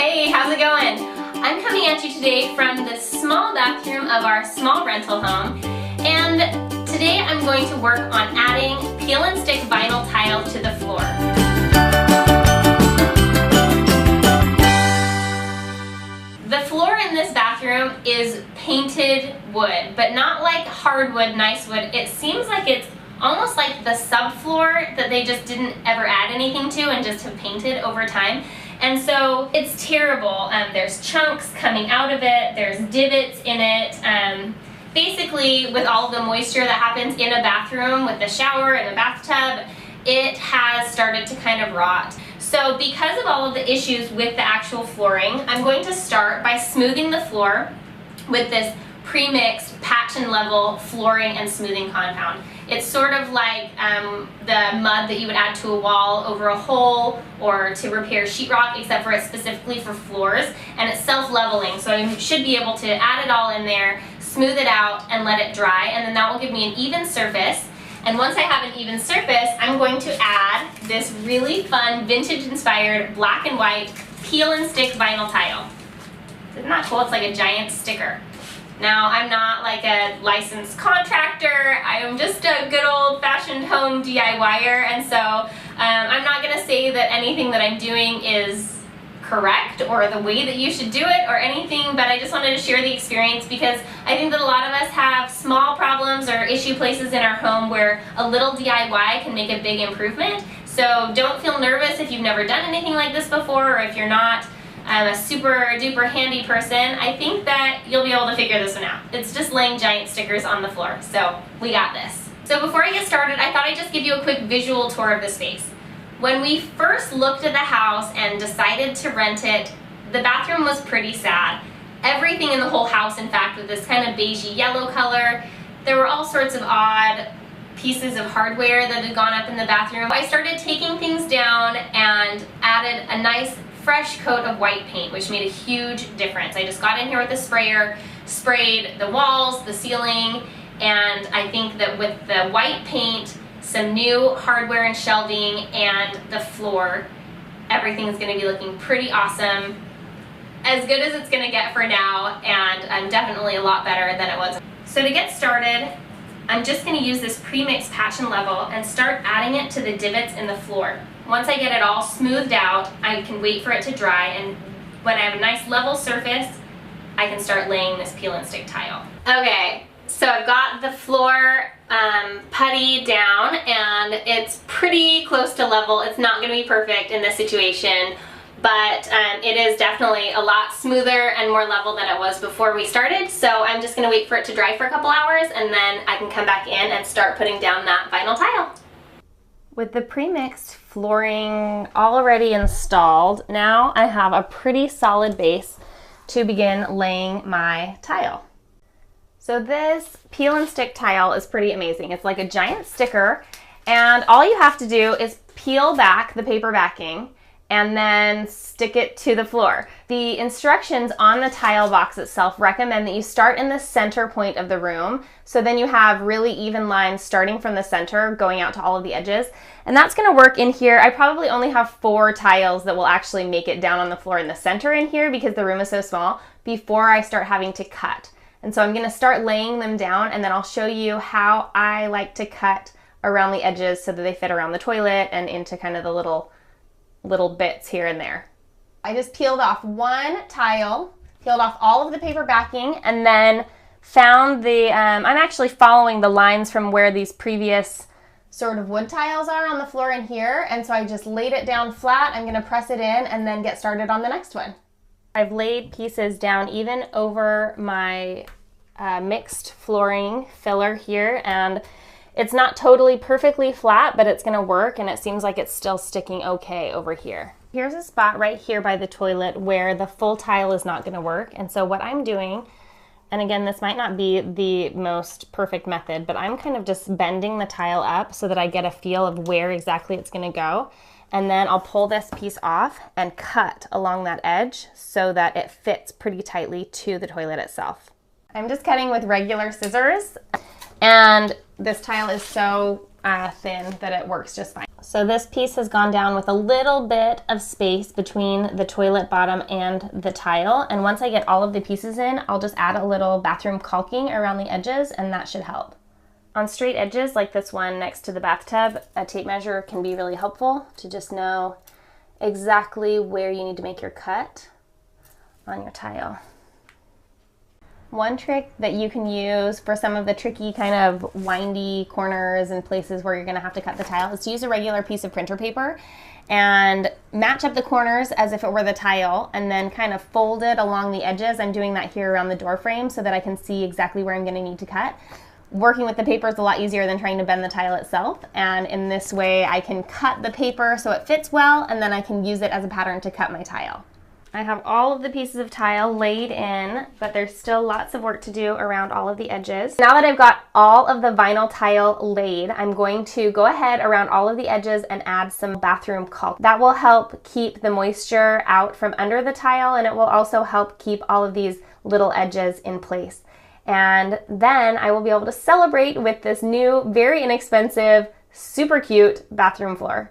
Hey, how's it going? I'm coming at you today from the small bathroom of our small rental home, and today I'm going to work on adding peel and stick vinyl tile to the floor. The floor in this bathroom is painted wood, but not like hardwood, nice wood. It seems like it's almost like the subfloor that they just didn't ever add anything to and just have painted over time. And so it's terrible. There's chunks coming out of it, there's divots in it. Basically, with all of the moisture that happens in a bathroom with the shower and the bathtub, it has started to kind of rot. So because of all of the issues with the actual flooring, I'm going to start by smoothing the floor with this pre-mixed patch and level flooring and smoothing compound. It's sort of like the mud that you would add to a wall over a hole or to repair sheetrock, except for it's specifically for floors, and it's self-leveling, so you should be able to add it all in there, smooth it out, and let it dry, and then that will give me an even surface. And once I have an even surface, I'm going to add this really fun vintage-inspired black and white peel and stick vinyl tile. Isn't that cool? It's like a giant sticker. Now, I'm not like a licensed contractor. I am just a good old-fashioned home DIYer, and so I'm not going to say that anything that I'm doing is correct or the way that you should do it or anything, but I just wanted to share the experience because I think that a lot of us have small problems or issue places in our home where a little DIY can make a big improvement. So don't feel nervous if you've never done anything like this before, or if you're not a super duper handy person. I think that you'll be able to figure this one out. It's just laying giant stickers on the floor, so we got this. So before I get started, I thought I'd just give you a quick visual tour of the space. When we first looked at the house and decided to rent it, the bathroom was pretty sad. Everything in the whole house, in fact, with this kind of beigey yellow color. There were all sorts of odd pieces of hardware that had gone up in the bathroom. I started taking things down and added a nice fresh coat of white paint, which made a huge difference. I just got in here with a sprayer, sprayed the walls, the ceiling, and I think that with the white paint, some new hardware and shelving, and the floor, everything's going to be looking pretty awesome. As good as it's going to get for now, and definitely a lot better than it was. So to get started, I'm just going to use this pre-mixed patch and level and start adding it to the divots in the floor. Once I get it all smoothed out, I can wait for it to dry, and when I have a nice level surface, I can start laying this peel and stick tile. Okay, so I've got the floor putty down, and it's pretty close to level. It's not going to be perfect in this situation, but it is definitely a lot smoother and more level than it was before we started. So I'm just going to wait for it to dry for a couple hours, and then I can come back in and start putting down that vinyl tile. With the pre-mixed flooring already installed, now I have a pretty solid base to begin laying my tile. So this peel and stick tile is pretty amazing. It's like a giant sticker, and all you have to do is peel back the paper backing and then stick it to the floor. The instructions on the tile box itself recommend that you start in the center point of the room, so then you have really even lines starting from the center going out to all of the edges. And that's gonna work in here. I probably only have 4 tiles that will actually make it down on the floor in the center in here because the room is so small before I start having to cut. And so I'm gonna start laying them down, and then I'll show you how I like to cut around the edges so that they fit around the toilet and into kind of the little bits here and there. I just peeled off one tile, peeled off all of the paper backing, and then found the, I'm actually following the lines from where these previous sort of wood tiles are on the floor in here, and so I just laid it down flat. I'm gonna press it in and then get started on the next one. I've laid pieces down even over my mixed flooring filler here, and it's not totally perfectly flat, but it's gonna work, and it seems like it's still sticking okay over here. Here's a spot right here by the toilet where the full tile is not gonna work, and so what I'm doing, and again, this might not be the most perfect method, but I'm kind of just bending the tile up so that I get a feel of where exactly it's gonna go, and then I'll pull this piece off and cut along that edge so that it fits pretty tightly to the toilet itself. I'm just cutting with regular scissors, and this tile is so thin that it works just fine. So this piece has gone down with a little bit of space between the toilet bottom and the tile. And once I get all of the pieces in, I'll just add a little bathroom caulking around the edges, and that should help. On straight edges like this one next to the bathtub, a tape measure can be really helpful to just know exactly where you need to make your cut on your tile. One trick that you can use for some of the tricky kind of windy corners and places where you're going to have to cut the tile is to use a regular piece of printer paper and match up the corners as if it were the tile and then kind of fold it along the edges. I'm doing that here around the door frame so that I can see exactly where I'm going to need to cut. Working with the paper is a lot easier than trying to bend the tile itself, and in this way I can cut the paper so it fits well, and then I can use it as a pattern to cut my tile. I have all of the pieces of tile laid in, but there's still lots of work to do around all of the edges. Now that I've got all of the vinyl tile laid, I'm going to go ahead around all of the edges and add some bathroom caulk. That will help keep the moisture out from under the tile, and it will also help keep all of these little edges in place. And then I will be able to celebrate with this new, very inexpensive, super cute bathroom floor.